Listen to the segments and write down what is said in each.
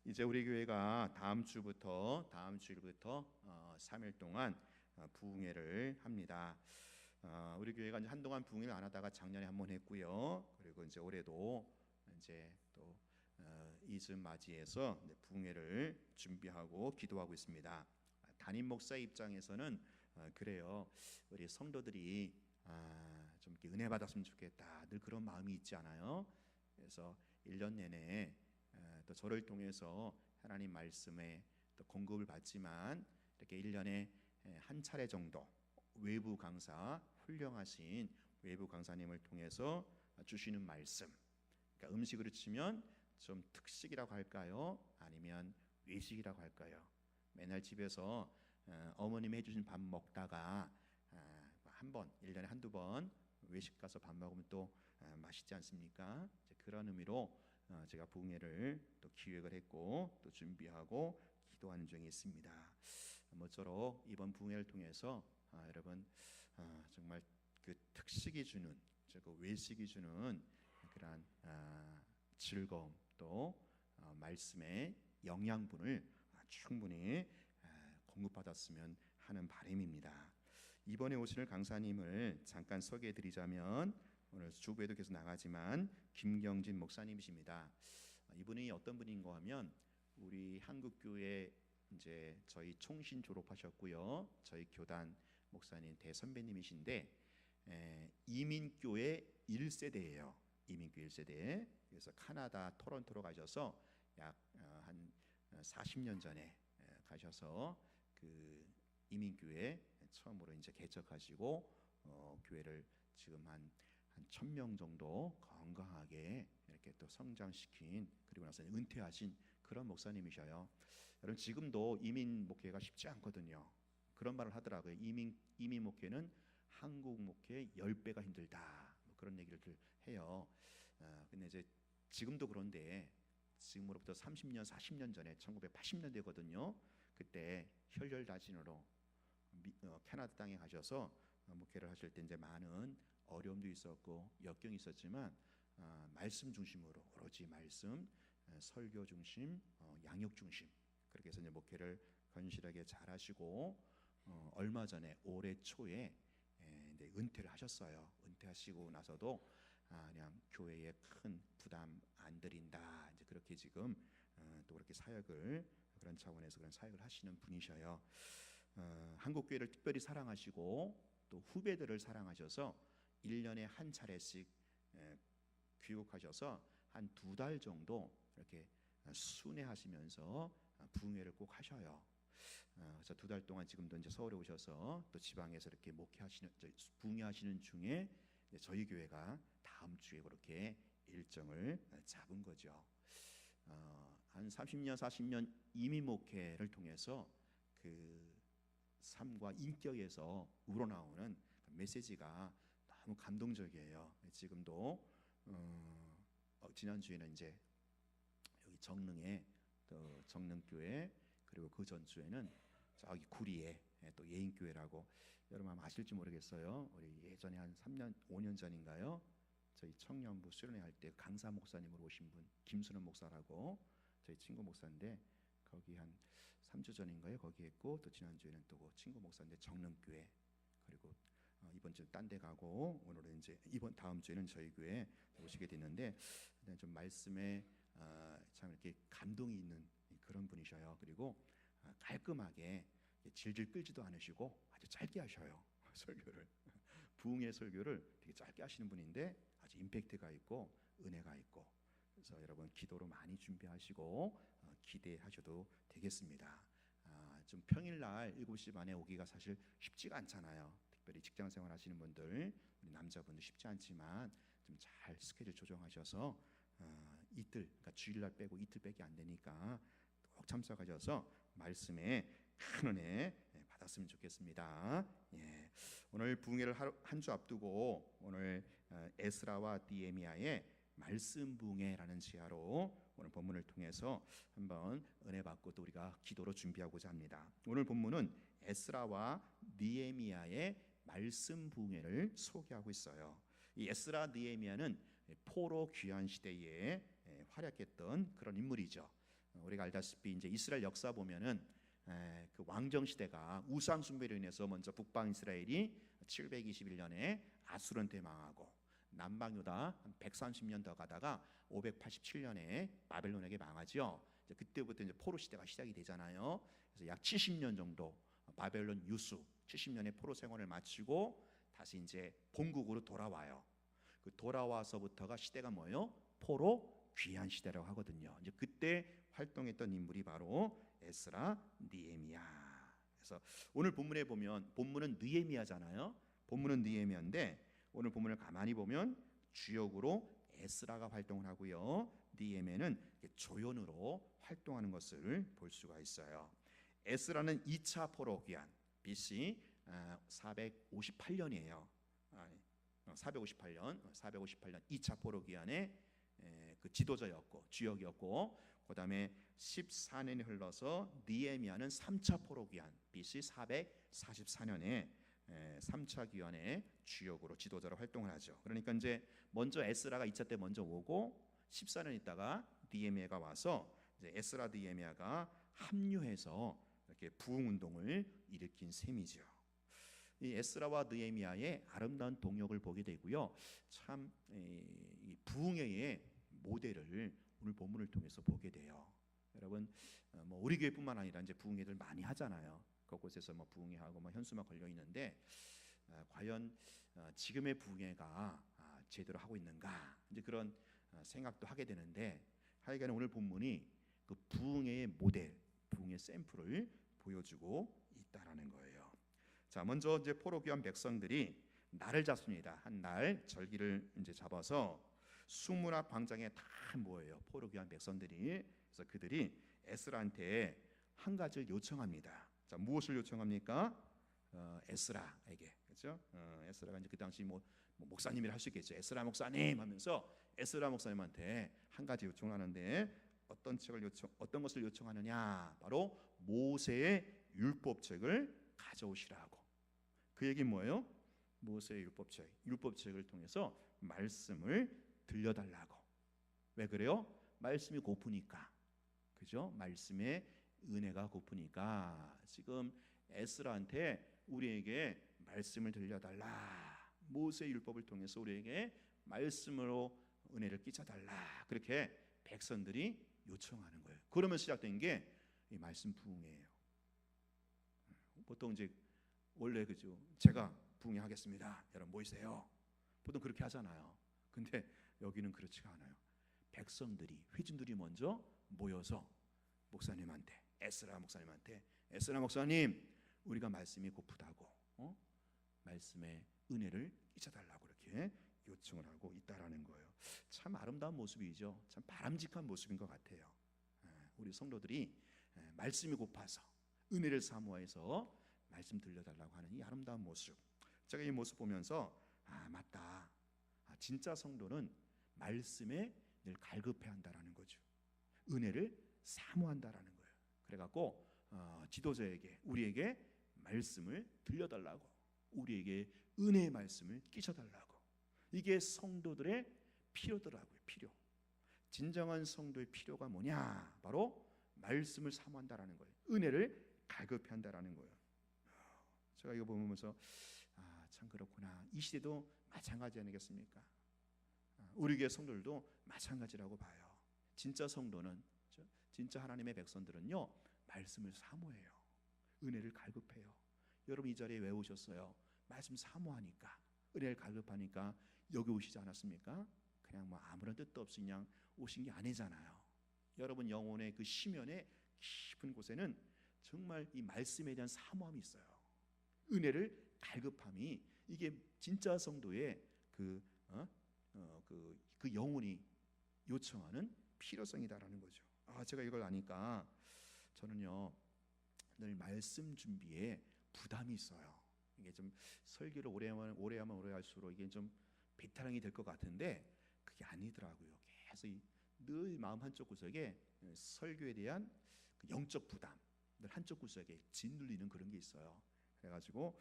이제 우리 교회가 다음 주일부터 3일 동안 부흥회를 합니다. 우리 교회가 이제 한동안 부흥회를 안 하다가 작년에 한 번 했고요. 그리고 이제 올해도 이제 또 이즈음 맞이해서 부흥회를 준비하고 기도하고 있습니다. 담임 목사 입장에서는 그래요. 우리 성도들이 좀 이렇게 은혜 받았으면 좋겠다. 늘 그런 마음이 있지 않아요? 그래서 1년 내내 또 저를 통해서 하나님 말씀에 또 공급을 받지만 이렇게 1년에 한 차례 정도 외부 강사, 훌륭하신 외부 강사님을 통해서 주시는 말씀, 그러니까 음식으로 치면 좀 특식이라고 할까요? 아니면 외식이라고 할까요? 맨날 집에서 어머님이 해주신 밥 먹다가 한 번, 1년에 한두 번 외식 가서 밥 먹으면 또 맛있지 않습니까? 그런 의미로 제가 부흥회를 또 기획을 했고 또 준비하고 기도하는 중에 있습니다. 모쪼록 이번 부흥회를 통해서 여러분 정말 그 특식이 주는, 그 외식이 주는 그러한 즐거움 또 말씀의 영양분을 충분히 공급받았으면 하는 바람입니다. 이번에 오실 강사님을 잠깐 소개해 드리자면 오늘 주부에도 계속 나가지만 김경진 목사님이십니다. 이분이 어떤 분인가 하면 우리 한국교회 이제 저희 총신 졸업하셨고요. 저희 교단 목사님 대선배님이신데 이민교회 1세대예요. 이민교회 1세대. 그래서 카나다 토론토로 가셔서 약 한 40년 전에 가셔서 그 이민교회 처음으로 이제 개척하시고 교회를 지금 한 1,000명 정도 건강하게 이렇게 또 성장시킨, 그리고 나서 은퇴하신 그런 목사님이셔요. 여러분 지금도 이민 목회가 쉽지 않거든요. 그런 말을 하더라고요. 이민 목회는 한국 목회 10배가 힘들다. 뭐 그런 얘기를 해요. 근데 이제 지금도 그런데 지금으로부터 30년, 40년 전에 1980년대거든요. 그때 혈혈단신으로 캐나다 땅에 가셔서 목회를 하실 때 이제 많은 어려움도 있었고 역경이 있었지만 말씀 중심으로 오로지 말씀, 설교 중심, 양육 중심 그렇게 해서 이제 목회를 건실하게 잘하시고 얼마 전에 올해 초에 이제 은퇴를 하셨어요. 은퇴하시고 나서도 그냥 교회에 큰 부담 안 드린다. 이제 그렇게 지금 또 그렇게 사역을 그런 차원에서 그런 사역을 하시는 분이셔요. 한국 교회를 특별히 사랑하시고 또 후배들을 사랑하셔서 1년에 한 차례씩 귀국하셔서 한 2달 정도 이렇게 순회하시면서 부흥회를 꼭 하셔요. 그래서 2달 동안 지금도 이제 서울에 오셔서 또 지방에서 이렇게 목회하시는 부흥회하시는 중에 저희 교회가 다음 주에 그렇게 일정을 잡은 거죠. 한 30년, 40년 이민 목회를 통해서 그 삶과 인격에서 우러나오는 메시지가 너무 감동적이에요. 지금도 지난주에는 이제 여기 정릉에 또 정릉교회, 그리고 그 전주에는 저기 구리에 또 예인교회라고, 여러분 아마 아실지 모르겠어요. 우리 예전에 한 3년, 5년 전인가요? 저희 청년부 수련회 할 때 강사 목사님으로 오신 분 김순원 목사라고 저희 친구 목사인데 거기 한 3주 전인가요? 거기 했고 또 지난주에는 또 그 친구 목사인데 정릉교회, 그리고 이번 주 딴 데 가고 오늘은 이제 다음 주에는 저희 교회 오시게 됐는데 좀 말씀에 참 이렇게 감동이 있는 그런 분이셔요. 그리고 깔끔하게 질질 끌지도 않으시고 아주 짧게 하셔요. 설교를 부흥의 설교를 되게 짧게 하시는 분인데 아주 임팩트가 있고 은혜가 있고, 그래서 여러분 기도로 많이 준비하시고 기대하셔도 되겠습니다. 좀 평일날 7시 반에 오기가 사실 쉽지가 않잖아요. 특별히 직장생활 하시는 분들, 우리 남자분들 쉽지 않지만 좀 잘 스케줄 조정하셔서 이틀, 그러니까 주일날 빼고 이틀밖에 안 되니까 꼭 참석하셔서 말씀에 큰 은혜 받았으면 좋겠습니다. 예. 오늘 부흥회를 한 주 앞두고 오늘 에스라와 느헤미야의 말씀 부흥회라는 지하로 오늘 본문을 통해서 한번 은혜 받고 또 우리가 기도로 준비하고자 합니다. 오늘 본문은 에스라와 느헤미야의 말씀 부흥회를 소개하고 있어요. 이 에스라 느헤미야는 포로 귀환 시대에 활약했던 그런 인물이죠. 우리가 알다시피 이제 이스라엘 역사 보면은 그 왕정 시대가 우상 숭배로 인해서 먼저 북방 이스라엘이 721년에 아수르한테 망하고 남방 유다 한 130년 더 가다가 587년에 바벨론에게 망하죠. 이제 그때부터 이제 포로 시대가 시작이 되잖아요. 그래서 약 70년 정도 바벨론 유수 70년의 포로 생활을 마치고 다시 이제 본국으로 돌아와요. 그 돌아와서부터가 시대가 뭐예요? 포로 귀환 시대라고 하거든요. 이제 그때 활동했던 인물이 바로 에스라, 느헤미야. 그래서 오늘 본문에 보면 본문은 느헤미야잖아요. 본문은 느헤미야인데 오늘 본문을 가만히 보면 주역으로 에스라가 활동을 하고요. 느헤미야는 조연으로 활동하는 것을 볼 수가 있어요. 에스라는 2차 포로 귀환 BC 458년이에요. 458년 2차 포로 귀환의 그 지도자였고 주역이었고 그다음에 14년이 흘러서 느헤미야는 3차 포로 귀환 BC 444년에 3차 귀환의 주역으로 지도자로 활동을 하죠. 그러니까 이제 먼저 에스라가 2차 때 먼저 오고 14년 있다가 느헤미야가 와서 이제 에스라 느헤미야가 합류해서 이렇게 부흥 운동을 일으킨 셈이죠. 이 에스라와 느헤미야의 아름다운 동역을 보게 되고요. 참 이 부흥회의 모델을 오늘 본문을 통해서 보게 돼요. 여러분 뭐 우리 교회뿐만 아니라 이제 부흥회들 많이 하잖아요. 그곳에서 뭐 부흥회하고 뭐 현수막 걸려 있는데 과연 지금의 부흥회가 제대로 하고 있는가 이제 그런 생각도 하게 되는데 하여간 오늘 본문이 그 부흥회의 모델, 부흥의 샘플을 보여주고 있다라는 거예요. 자, 먼저 이제 포로 귀환 백성들이 날을 잡습니다. 한 날 절기를 이제 잡아서 수문학 광장에 다 모여요. 포로 귀환 백성들이. 그래서 그들이 에스라한테 한 가지를 요청합니다. 자, 무엇을 요청합니까? 에스라에게, 그렇죠? 에스라가 이제 그 당시 뭐 목사님이라 할 수 있겠죠. 에스라 목사님 하면서 에스라 목사님한테 한 가지 요청을 하는데 어떤 것을 요청하느냐? 바로 모세의 율법책을 가져오시라고. 그 얘기는 뭐예요? 모세의 율법책을 통해서 말씀을 들려달라고. 왜 그래요? 말씀이 고프니까. 그죠? 말씀의 은혜가 고프니까 지금 에스라한테 우리에게 말씀을 들려달라. 모세의 율법을 통해서 우리에게 말씀으로 은혜를 끼쳐달라. 그렇게 백성들이 요청하는 거예요. 그러면 시작된 게 이 말씀 부흥회예요. 보통 이제 원래 그죠? 제가 부흥회하겠습니다. 여러분 모이세요. 보통 그렇게 하잖아요. 근데 여기는 그렇지가 않아요. 백성들이 회중들이 먼저 모여서 목사님한테 에스라 목사님한테 에스라 목사님 우리가 말씀이 고프다고 말씀의 은혜를 끼쳐달라고 이렇게 요청을 하고 있다라는 거예요. 참 아름다운 모습이죠. 참 바람직한 모습인 것 같아요. 우리 성도들이 말씀이 고파서 은혜를 사모해서 말씀 들려달라고 하는 이 아름다운 모습. 제가 이 모습 보면서 맞다. 진짜 성도는 말씀에 늘 갈급해 한다라는 거죠. 은혜를 사모한다라는 거예요. 그래갖고 지도자에게 우리에게 말씀을 들려달라고 우리에게 은혜의 말씀을 끼쳐달라고 이게 성도들의 필요더라고요. 필요. 진정한 성도의 필요가 뭐냐? 바로 말씀을 사모한다라는 거예요. 은혜를 갈급해 한다라는 거예요. 제가 이거 보면서 참 그렇구나. 이 시대도 마찬가지 아니겠습니까? 우리 교회 성도들도 마찬가지라고 봐요. 진짜 성도는 진짜 하나님의 백성들은요 말씀을 사모해요. 은혜를 갈급해요. 여러분 이 자리에 왜 오셨어요? 말씀 사모하니까 은혜를 갈급하니까 여기 오시지 않았습니까? 그냥 뭐 아무런 뜻도 없이 그냥 오신 게 아니잖아요. 여러분 영혼의 그 심연의 깊은 곳에는 정말 이 말씀에 대한 사모함이 있어요. 은혜를 갈급함이 이게 진짜 성도의 그 영혼이 요청하는 필요성이다라는 거죠. 제가 이걸 아니까 저는요 늘 말씀 준비에 부담이 있어요. 이게 좀 설교를 오래 하면 오래 할수록 이게 좀 배타랑이 될 것 같은데 그게 아니더라고요. 계속 늘 마음 한쪽 구석에 설교에 대한 그 영적 부담, 늘 한쪽 구석에 짓눌리는 그런 게 있어요. 그래가지고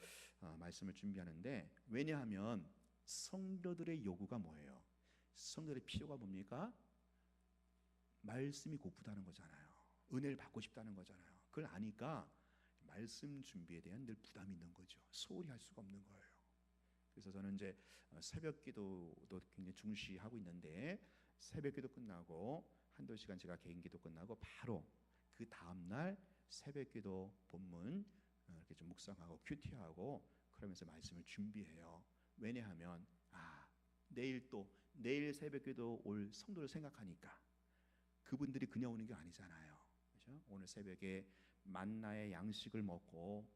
말씀을 준비하는데 왜냐하면 성도들의 요구가 뭐예요? 성도들의 필요가 뭡니까? 말씀이 고프다는 거잖아요. 은혜를 받고 싶다는 거잖아요. 그걸 아니까 말씀 준비에 대한 늘 부담이 있는 거죠. 소홀히 할 수가 없는 거예요. 그래서 저는 이제 새벽 기도도 굉장히 중시하고 있는데, 새벽 기도 끝나고 한두 시간 제가 개인 기도 끝나고 바로 그 다음 날 새벽 기도 본문 이렇게 좀 묵상하고 큐티하고 그러면서 말씀을 준비해요. 왜냐하면 내일 새벽 기도 올 성도를 생각하니까 그분들이 그냥 오는 게 아니잖아요. 그렇죠? 오늘 새벽에 만나의 양식을 먹고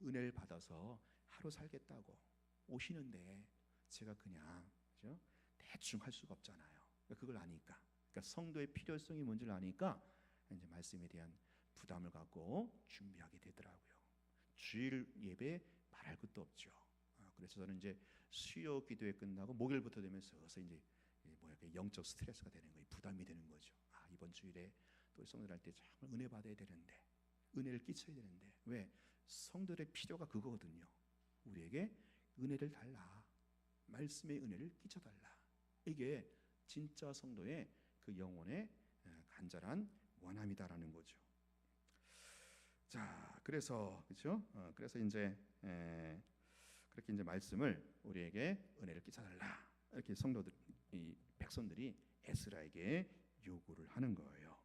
은혜를 받아서 하루 살겠다고 오시는데 제가 그냥, 그렇죠? 대충 할 수가 없잖아요. 그걸 아니까, 그러니까 성도의 필요성이 뭔지를 아니까 이제 말씀에 대한 부담을 갖고 준비하게 되더라고요. 주일 예배 말할 것도 없죠. 그래서 저는 이제 수요 기도회 끝나고 목요일부터 되면 서서 이제 영적 스트레스가 되는 거예요. 부담이 되는 거죠. 이번 주일에 또 성도들 할 때 정말 은혜 받아야 되는데, 은혜를 끼쳐야 되는데, 왜? 성도들의 필요가 그거거든요. 우리에게 은혜를 달라, 말씀의 은혜를 끼쳐달라. 이게 진짜 성도의 그 영혼의 간절한 원함이다라는 거죠. 자, 그래서 그렇죠? 그래서 이제 그렇게 이제 말씀을 우리에게 은혜를 끼쳐달라, 이렇게 성도들, 이 백성들이 에스라에게 요구를 하는 거예요.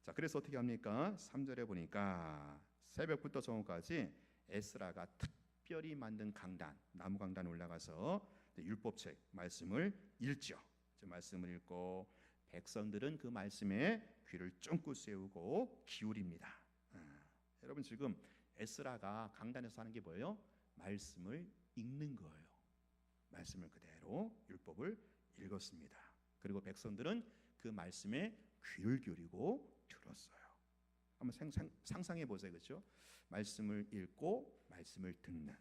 자, 그래서 어떻게 합니까? 3절에 보니까 새벽부터 저녁까지 에스라가 특별히 만든 강단, 나무 강단에 올라가서 율법책 말씀을 읽죠. 말씀을 읽고 백성들은 그 말씀에 귀를 쫑긋 세우고 기울입니다. 여러분, 지금 에스라가 강단에서 하는 게 뭐예요? 말씀을 읽는 거예요. 말씀을 그대로 율법을 읽었습니다. 그리고 백성들은 그 말씀에 귀를 기울이고 들었어요. 한번 상상해 보세요. 그렇죠? 말씀을 읽고 말씀을 듣는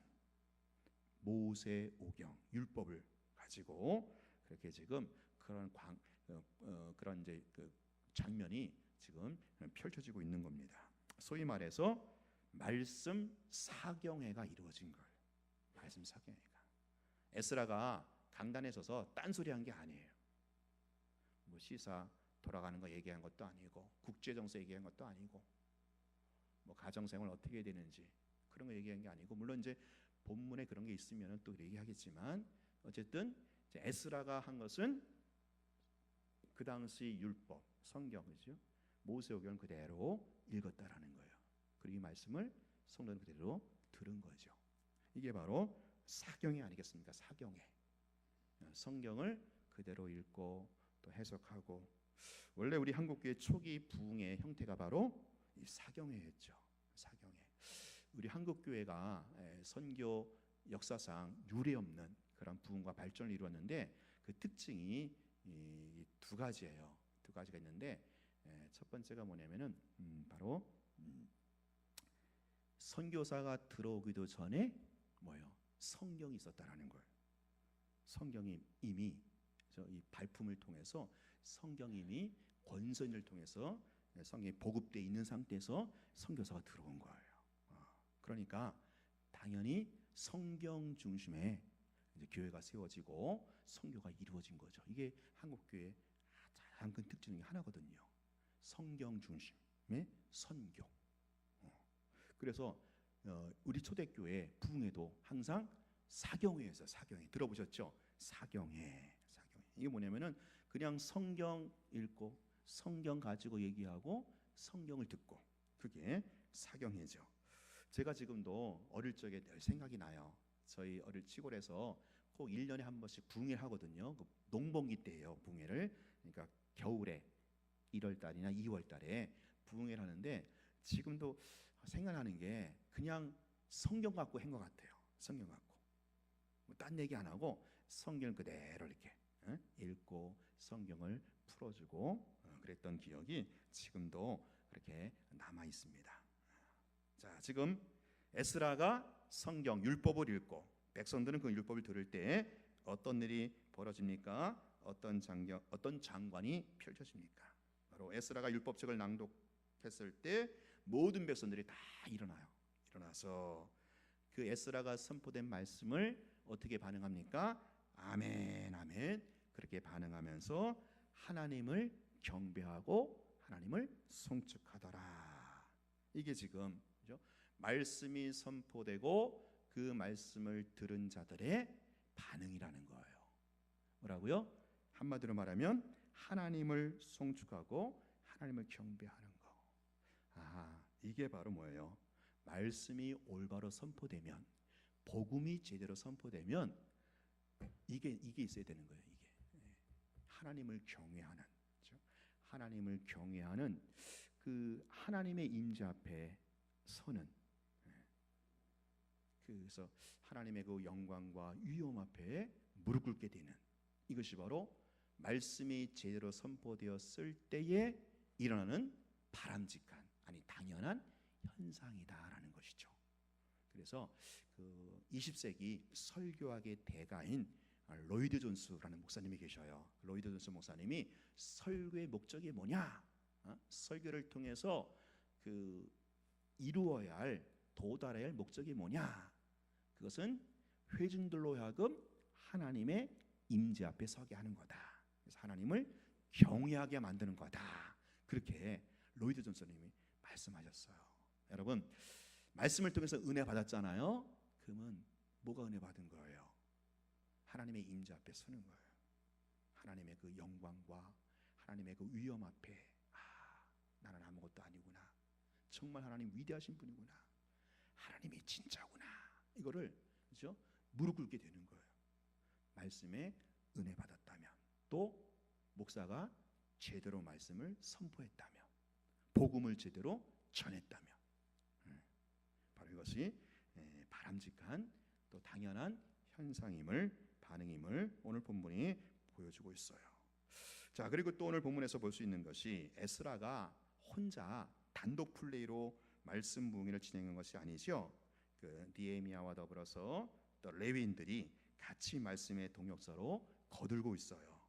모세오경 율법을 가지고 그렇게 지금 그런 이제 그 장면이 지금 펼쳐지고 있는 겁니다. 소위 말해서 말씀 사경회가 이루어진 거예요. 말씀 사경회가. 에스라가 강단에 서서 딴소리한 게 아니에요. 뭐 시사 돌아가는 거 얘기한 것도 아니고, 국제 정세 얘기한 것도 아니고, 뭐 가정 생활 어떻게 해야 되는지 그런 거 얘기한 게 아니고, 물론 이제 본문에 그런 게 있으면 또 얘기하겠지만, 어쨌든 이제 에스라가 한 것은 그 당시 율법, 성경이죠. 모세오경을 그대로 읽었다라는 거예요. 그리고 이 말씀을 성도는 그대로 들은 거죠. 이게 바로 사경회 아니겠습니까? 사경회. 성경을 그대로 읽고 또 해석하고. 원래 우리 한국교회 초기 부흥의 형태가 바로 이 사경회였죠. 사경회. 우리 한국교회가 선교 역사상 유례없는 그런 부흥과 발전을 이루었는데, 그 특징이 이 두 가지예요. 두 가지가 있는데, 첫 번째가 뭐냐면은 바로 선교사가 들어오기도 전에 뭐예요? 성경이 있었다라는 거예요. 성경이 이미 이 발품을 통해서 성경이 이미 권선을 통해서 성경이 보급되어 있는 상태에서 선교사가 들어온 거예요. 그러니까 당연히 성경 중심의 이제 교회가 세워지고 선교가 이루어진 거죠. 이게 한국 교회의 가장 큰 특징 중에 하나거든요. 성경 중심의 선교. 그래서 우리 초대교회 부흥회도 항상 사경회에서 사경회 들어보셨죠? 사경회. 이게 뭐냐면은 그냥 성경 읽고 성경 가지고 얘기하고 성경을 듣고, 그게 사경회죠. 제가 지금도 어릴 적에 늘 생각이 나요. 저희 어릴 시골에서 꼭 1년에 한 번씩 부흥회를 하거든요. 그 농번기 때예요, 부흥회를. 그러니까 겨울에 1월 달이나 2월 달에 부흥회를 하는데, 지금도 생각나는 게 그냥 성경 갖고 한 것 같아요. 성경 갖고 뭐 딴 얘기 안 하고 성경을 그대로 이렇게 읽고 성경을 풀어주고 그랬던 기억이 지금도 그렇게 남아 있습니다. 자, 지금 에스라가 성경 율법을 읽고 백성들은 그 율법을 들을 때 어떤 일이 벌어집니까? 어떤 장관이 펼쳐집니까? 바로 에스라가 율법책을 낭독했을 때 모든 백성들이 다 일어나서 그 에스라가 선포된 말씀을 어떻게 반응합니까? 아멘, 아멘. 그렇게 반응하면서 하나님을 경배하고 하나님을 송축하더라. 이게 지금 그죠? 말씀이 선포되고 그 말씀을 들은 자들의 반응이라는 거예요. 뭐라고요? 한마디로 말하면 하나님을 송축하고 하나님을 경배하는 거. 이게 바로 뭐예요? 말씀이 올바로 선포되면, 복음이 제대로 선포되면 이게 있어야 되는 거예요. 이게 하나님을 경외하는, 그렇죠? 하나님을 경외하는 그 하나님의 임재 앞에 서는, 그래서 하나님의 그 영광과 위엄 앞에 무릎 꿇게 되는, 이것이 바로 말씀이 제대로 선포되었을 때에 일어나는 바람직한, 아니 당연한 현상이다라는 것이죠. 그래서 그 20세기 설교학의 대가인 로이드 존스라는 목사님이 계셔요. 로이드 존스 목사님이 설교의 목적이 뭐냐? 설교를 통해서 그 이루어야 할, 도달해야 할 목적이 뭐냐? 그것은 회중들로 하여금 하나님의 임재 앞에 서게 하는 거다. 그래서 하나님을 경외하게 만드는 거다. 그렇게 로이드 존스님이 말씀하셨어요. 여러분, 말씀을 통해서 은혜 받았잖아요. 그러면 뭐가 은혜 받은 거예요? 하나님의 임재 앞에 서는 거예요. 하나님의 그 영광과 하나님의 그 위엄 앞에, 나는 아무것도 아니구나. 정말 하나님 위대하신 분이구나. 하나님이 진짜구나. 이거를 그렇죠? 무릎 꿇게 되는 거예요. 말씀에 은혜 받았다면, 또 목사가 제대로 말씀을 선포했다면, 복음을 제대로 전했다면, 바로 이것이 바람직한 또 당연한 현상임을, 반응임을 오늘 본문이 보여주고 있어요. 자, 그리고 또 오늘 본문에서 볼 수 있는 것이 에스라가 혼자 단독 플레이로 말씀 부흥회를 진행한 것이 아니죠. 그 느헤미야와 더불어서 또 레위인들이 같이 말씀의 동역자로 거들고 있어요.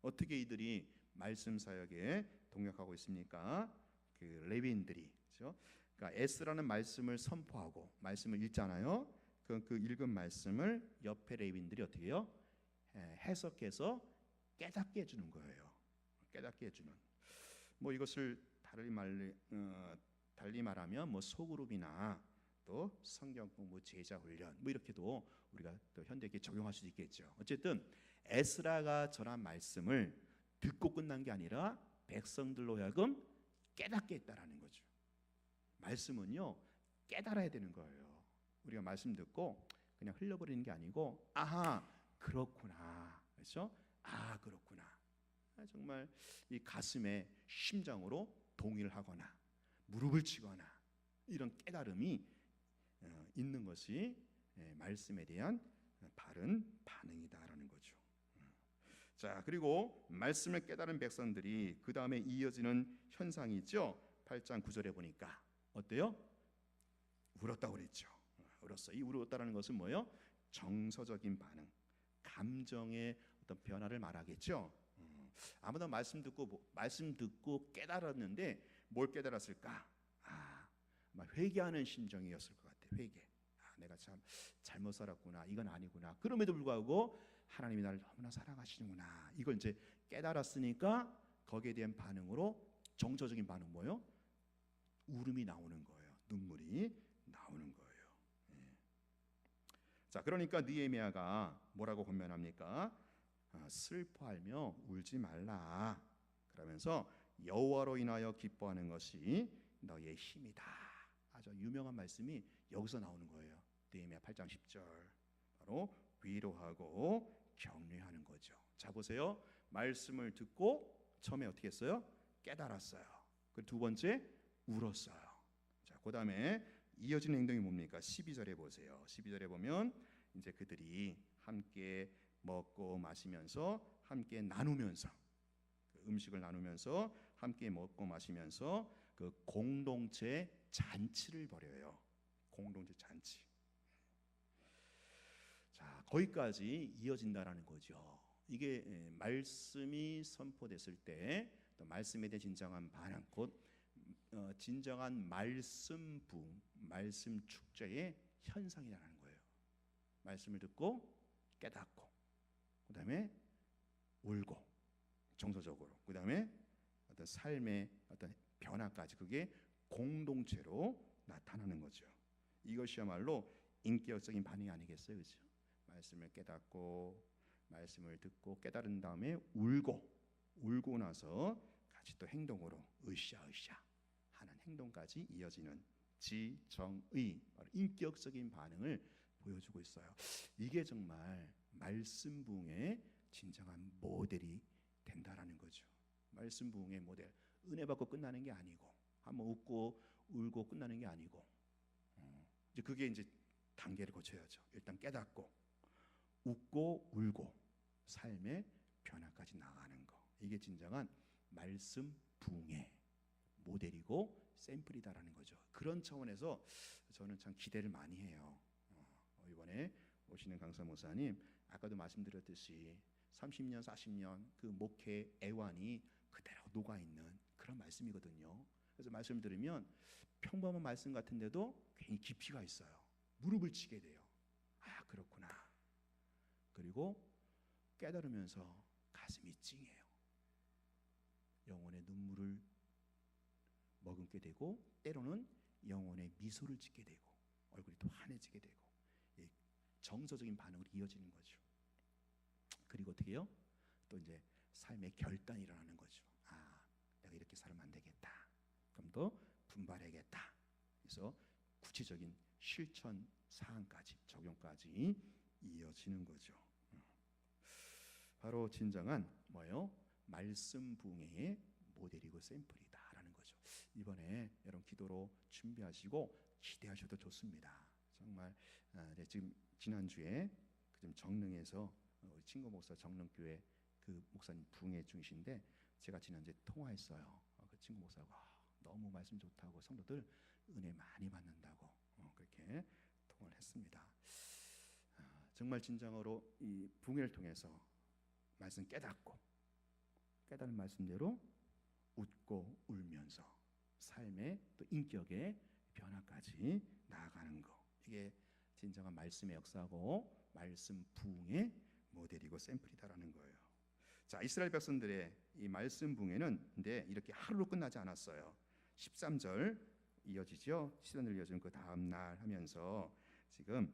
어떻게 이들이 말씀 사역에 동역하고 있습니까? 그 레위인들이, 그렇죠? 그러니까 에스라는 말씀을 선포하고 말씀을 읽잖아요. 그 읽은 말씀을 옆에 레위인들이 어떻게 해요? 해석해서 깨닫게 해주는 거예요. 깨닫게 해주는. 뭐 이것을 달리 말하면 뭐 소그룹이나 또 성경 공부 제자 훈련 뭐 이렇게도 우리가 또 현대에 적용할 수 있겠죠. 어쨌든 에스라가 전한 말씀을 듣고 끝난 게 아니라 백성들로 하여금 깨닫게 했다라는 거죠. 말씀은요, 깨달아야 되는 거예요. 우리가 말씀 듣고 그냥 흘려버리는 게 아니고, 아하, 그렇구나, 그렇죠? 그렇구나. 정말 이 가슴에, 심장으로 동의를 하거나 무릎을 치거나 이런 깨달음이 있는 것이 말씀에 대한 바른 반응이다라는 거죠. 자, 그리고 말씀을 깨달은 백성들이 그 다음에 이어지는 현상이 있죠. 8장 9절에 보니까 어때요? 울었다고 그랬죠. 울었어. 이 울었다라는 것은 뭐예요? 정서적인 반응, 감정의 어떤 변화를 말하겠죠. 아무나 말씀 듣고 깨달았는데 뭘 깨달았을까? 막 회개하는 심정이었을 것 같아. 회개. 내가 참 잘못 살았구나. 이건 아니구나. 그럼에도 불구하고 하나님이 나를 너무나 사랑하시는구나. 이걸 이제 깨달았으니까 거기에 대한 반응으로 정서적인 반응 뭐예요? 울음이 나오는 거예요. 눈물이 나오는 거예요. 자, 그러니까 느헤미야가 뭐라고 권면합니까? 슬퍼하며 울지 말라. 그러면서 여호와로 인하여 기뻐하는 것이 너의 힘이다. 아주 유명한 말씀이 여기서 나오는 거예요. 느헤미야 8장 10절. 바로 위로하고 격려하는 거죠. 자, 보세요. 말씀을 듣고 처음에 어떻게 했어요? 깨달았어요. 그 두 번째 울었어요. 자, 그다음에 이어지는 행동이 뭡니까? 12절에 보세요. 12절에 보면 이제 그들이 함께 먹고 마시면서 함께 나누면서 음식을 나누면서 함께 먹고 마시면서 그 공동체 잔치를 벌여요. 공동체 잔치. 자, 거기까지 이어진다라는 거죠. 이게 말씀이 선포됐을 때 또 말씀에 대한 진정한 반응, 곧 진정한 말씀 부흥, 말씀 축제의 현상이라는 거예요. 말씀을 듣고 깨닫고, 그 다음에 울고 정서적으로, 그 다음에 어떤 삶의 어떤 변화까지, 그게 공동체로 나타나는 거죠. 이것이야말로 인격적인 반응이 아니겠어요, 그렇죠? 말씀을 깨닫고 말씀을 듣고 깨달은 다음에 울고 나서 같이 또 행동으로 으쌰으쌰 하는 행동까지 이어지는 지정의, 인격적인 반응을 보여주고 있어요. 이게 정말 말씀 부흥의 진정한 모델이 된다라는 거죠. 말씀 부흥의 모델, 은혜 받고 끝나는 게 아니고 한번 웃고 울고 끝나는 게 아니고 이제 그게 이제 단계를 거쳐야죠. 일단 깨닫고 웃고 울고 삶의 변화까지 나가는 거. 이게 진정한 말씀 부흥의 모델이고 샘플이다라는 거죠. 그런 차원에서 저는 참 기대를 많이 해요. 이번에 오시는 강사 목사님 아까도 말씀드렸듯이 30년 40년 그 목회 애환이 그대로 녹아있는 그런 말씀이거든요. 그래서 말씀을 들으면 평범한 말씀 같은데도 괜히 깊이가 있어요. 무릎을 치게 돼요. 아, 그렇구나. 그리고 깨달으면서 가슴이 찡해요. 영혼의 눈물을 머금게 되고 때로는 영혼의 미소를 짓게 되고 얼굴이 또 환해지게 되고 정서적인 반응으로 이어지는 거죠. 그리고 어떻게 해요? 또 이제 삶의 결단이 일어나는 거죠. 아, 내가 이렇게 살면 안 되겠다. 그럼 또 분발해야겠다. 그래서 구체적인 실천 사항까지 적용까지 이어지는 거죠. 바로 진정한 뭐예요? 말씀 부흥의 모델이고 샘플이다라는 거죠. 이번에 여러분 기도로 준비하시고 기대하셔도 좋습니다. 정말 지금 지난주에 지금 정릉에서 우리 친구 목사 정릉교회 그 목사님 부흥회 중이신데 제가 지난주에 통화했어요. 그 친구 목사가 너무 말씀 좋다고 성도들 은혜 많이 받는다고 그렇게 통화를 했습니다. 정말 진정으로 이 부흥회를 통해서 말씀 깨달은 말씀대로 웃고 울면서 삶의 또 인격의 변화까지 나아가는 거. 이게 진정한 말씀의 역사고 말씀 부흥의 모델이고 샘플이다라는 거예요. 자, 이스라엘 백성들의 이 말씀 부흥회는 근데 이렇게 하루로 끝나지 않았어요. 13절 이어지죠. 13절 이어지는 그 다음 날 하면서 지금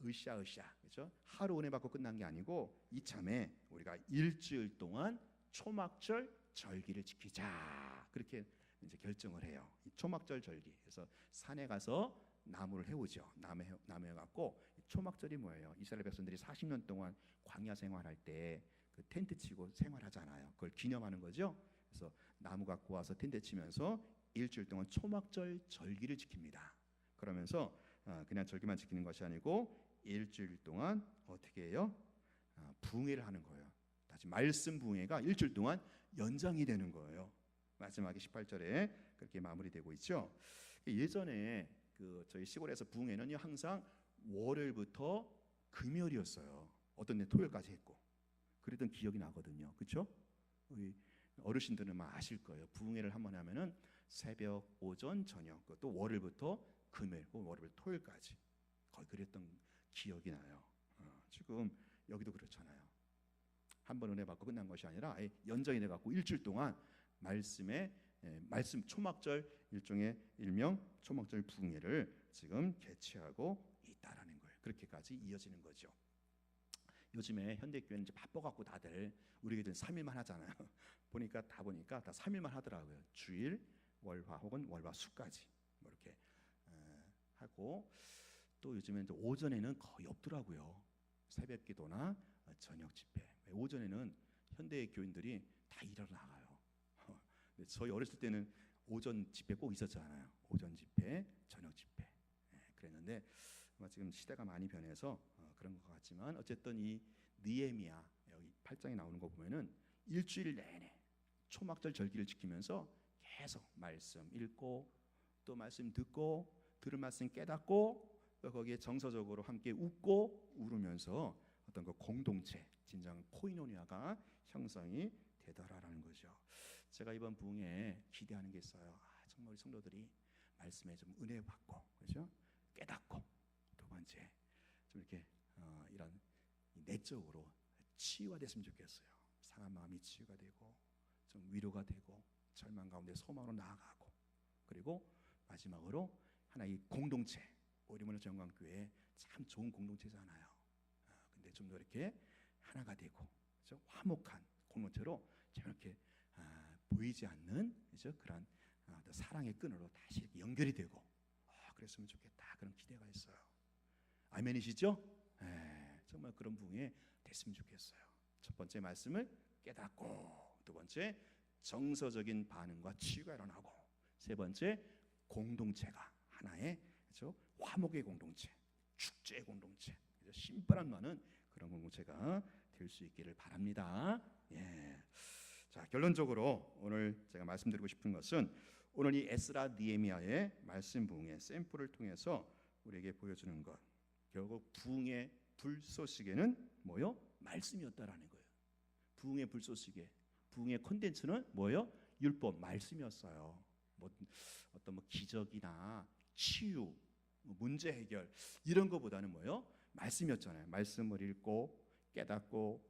으쌰으쌰 그렇죠? 하루 은혜 받고 끝난 게 아니고 이참에 우리가 일주일 동안 초막절 절기를 지키자 그렇게 이제 결정을 해요. 이 초막절 절기. 그래서 산에 가서 나무를 해오죠. 나무 해갖고 초막절이 뭐예요? 이스라엘 백성들이 40년 동안 광야 생활할 때 그 텐트 치고 생활하잖아요. 그걸 기념하는 거죠. 그래서 나무 갖고 와서 텐트 치면서 일주일 동안 초막절 절기를 지킵니다. 그러면서 그냥 절기만 지키는 것이 아니고 일주일 동안 어떻게 해요? 부흥회를 하는 거예요. 다시 말씀 부흥회가 일주일 동안 연장이 되는 거예요. 마지막에 18절에 그렇게 마무리되고 있죠. 예전에 그 저희 시골에서 부흥회는요 항상 월요일부터 금요일이었어요. 어떤 데 토요일까지 했고 그랬던 기억이 나거든요. 그렇죠? 우리 어르신들은 막 아실 거예요. 부흥회를 한번 하면은 새벽, 오전, 저녁 또 월요일부터 금요일, 월요일, 토요일까지 거의 그랬던 기억이 나요. 지금 여기도 그렇잖아요. 한 번 은혜 받고 끝난 것이 아니라 연장이 돼갖고 일주일 동안 말씀 초막절 일종의 일명 초막절 부흥회를 지금 개최하고 있다라는 거예요. 그렇게까지 이어지는 거죠. 요즘에 현대교회는 이제 바빠갖고 다들 우리 교회는 3일만 하잖아요. 보니까 다 3일만 하더라고요. 주일, 월화 혹은 월화수까지 뭐 이렇게 하고 또 요즘에는 이제 오전에는 거의 없더라고요. 새벽기도나 저녁 집회. 오전에는 현대 교인들이 다 일하러 나가요. 저희 어렸을 때는 오전 집회 꼭 있었잖아요. 오전 집회, 저녁 집회. 그랬는데 지금 시대가 많이 변해서 그런 것 같지만 어쨌든 이 느헤미야 여기 8장에 나오는 거 보면은 일주일 내내 초막절 절기를 지키면서 계속 말씀 읽고 또 말씀 듣고 들은 말씀 깨닫고 또 거기에 정서적으로 함께 웃고 울으면서 어떤 그 공동체 진정 코이노니아가 형성이 되더라라는 거죠. 제가 이번 부흥에 기대하는 게 있어요. 정말 우리 성도들이 말씀에 좀 은혜 받고 그렇죠? 깨닫고 두 번째 좀 이렇게 이런 내적으로 치유가 됐으면 좋겠어요. 상한 마음이 치유가 되고 좀 위로가 되고 절망 가운데 소망으로 나아가고 그리고 마지막으로 하나의 공동체, 오리문화 정광교회 참 좋은 공동체잖아요. 근데 좀 더 이렇게 하나가 되고, 그렇죠? 화목한 공동체로 좀 이렇게 보이지 않는, 그렇죠? 그런 사랑의 끈으로 다시 이렇게 연결이 되고, 그랬으면 좋겠다, 그런 기대가 있어요. 아멘이시죠? 정말 그런 부흥회 됐으면 좋겠어요. 첫 번째 말씀을 깨닫고, 두 번째 정서적인 반응과 치유가 일어나고, 세 번째 공동체가 하나의, 그렇죠? 화목의 공동체, 축제의 공동체, 신바람 나는 그런 공동체가 될 수 있기를 바랍니다. 자, 결론적으로 오늘 제가 말씀드리고 싶은 것은, 오늘 이 에스라 느헤미야의 말씀 부흥의 샘플을 통해서 우리에게 보여주는 것, 결국 부흥의 불쏘시개는 뭐요? 말씀이었다라는 거예요. 부흥의 불쏘시개, 부흥의 콘텐츠는 뭐요? 율법, 말씀이었어요. 어떤 기적이나 치유, 문제 해결 이런 것보다는 뭐요? 말씀이었잖아요. 말씀을 읽고 깨닫고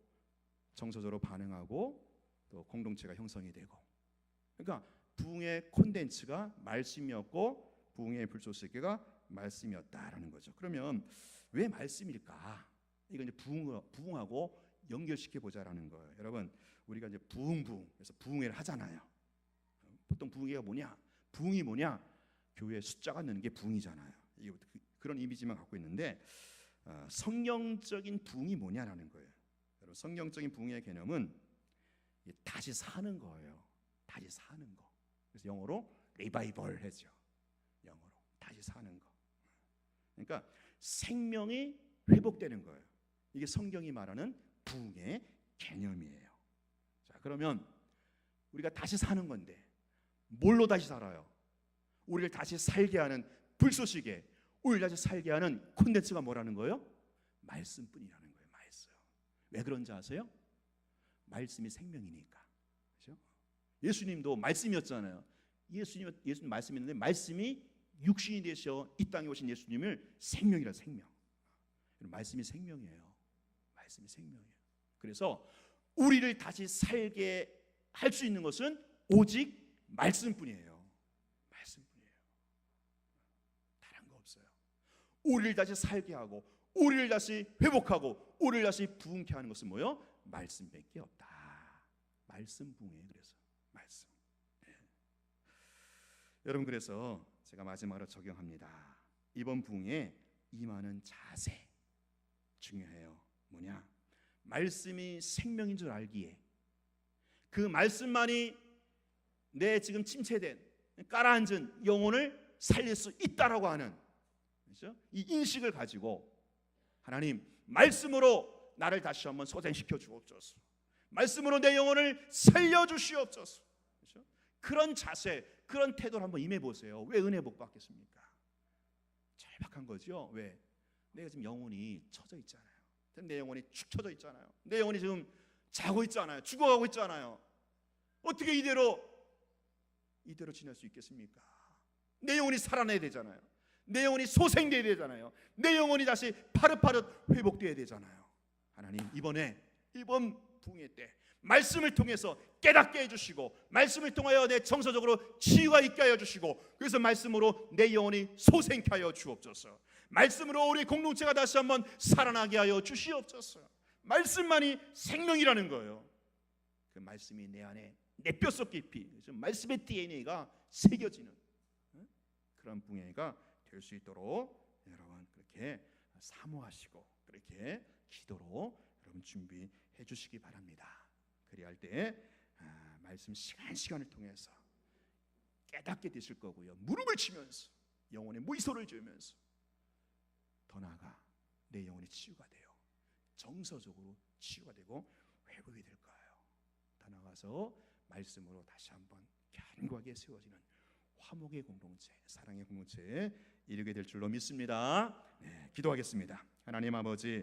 정서적으로 반응하고 또 공동체가 형성이 되고, 그러니까 부흥의 콘텐츠가 말씀이었고 부흥의 불쏘시개가 말씀이었다라는 거죠. 그러면 왜 말씀일까? 이거 이제 부흥하고 연결시켜 보자라는 거예요. 여러분, 우리가 이제 그래서 부흥회를 하잖아요. 보통 부흥회가 뭐냐? 부흥이 뭐냐? 교회 숫자가 느는 게 부흥이잖아요. 이게 그런 이미지만 갖고 있는데, 성경적인 부흥이 뭐냐라는 거예요. 여러분, 성경적인 부흥의 개념은 다시 사는 거예요. 다시 사는 거. 그래서 영어로 리바이벌 하죠. 영어로 다시 사는 거. 그러니까 생명이 회복되는 거예요. 이게 성경이 말하는 부흥의 개념이에요. 자, 그러면 우리가 다시 사는 건데 뭘로 다시 살아요? 우리를 다시 살게 하는 불쏘시개, 우리를 다시 살게 하는 콘텐츠가 뭐라는 거예요? 말씀뿐이라는 거예요. 말씀. 왜 그런지 아세요? 말씀이 생명이니까. 그렇죠? 예수님도 말씀이었잖아요. 예수님 말씀이었는데, 말씀이 육신이 되셔 이 땅에 오신 예수님을 생명이라, 생명. 말씀이 생명이에요. 말씀이 생명이에요. 그래서 우리를 다시 살게 할 수 있는 것은 오직 말씀뿐이에요. 말씀뿐이에요. 다른 거 없어요. 우리를 다시 살게 하고, 우리를 다시 회복하고, 우리를 다시 부흥케 하는 것은 뭐요? 말씀밖에 없다. 말씀 부흥이에요. 그래서 말씀. 여러분, 그래서 제가 마지막으로 적용합니다. 이번 부흥에 임하는 자세 중요해요. 뭐냐? 말씀이 생명인 줄 알기에, 그 말씀만이 내 지금 침체된 깔아앉은 영혼을 살릴 수 있다라고 하는, 그렇죠? 이 인식을 가지고, 하나님, 말씀으로 나를 다시 한번 소생시켜 주옵소서. 말씀으로 내 영혼을 살려 주시옵소서. 그렇죠? 그런 자세, 그런 태도를 한번 임해 보세요. 왜 은혜 복 받겠습니까? 절박한 거죠. 왜? 내가 지금 영혼이 처져 있잖아요. 내 영혼이 축 처져 있잖아요. 내 영혼이 지금 자고 있잖아요. 죽어가고 있잖아요. 어떻게 이대로 지낼 수 있겠습니까? 내 영혼이 살아나야 되잖아요. 내 영혼이 소생돼야 되잖아요. 내 영혼이 다시 파릇파릇 회복돼야 되잖아요. 하나님, 이번 부흥회 때 말씀을 통해서 깨닫게 해주시고, 말씀을 통하여 내 정서적으로 치유가 있게 하여 주시고, 그래서 말씀으로 내 영혼이 소생케 하여 주옵소서. 말씀으로 우리 공동체가 다시 한번 살아나게 하여 주시옵소서. 말씀만이 생명이라는 거예요. 그 말씀이 내 안에, 내 뼛속 깊이, 말씀의 DNA가 새겨지는 그런 부흥회가 될 수 있도록 여러분 그렇게 사모하시고, 그렇게 기도로 여러분 준비해 주시기 바랍니다. 그리할 때 말씀 시간을 통해서 깨닫게 되실 거고요. 무릎을 치면서 영혼에 무이소를 지으면서 더 나아가 내 영혼이 치유가 돼요. 정서적으로 치유가 되고 회복이 될 거예요. 더 나아가서 말씀으로 다시 한번 견고하게 세워지는 화목의 공동체, 사랑의 공동체에 이르게 될 줄로 믿습니다. 기도하겠습니다. 하나님 아버지,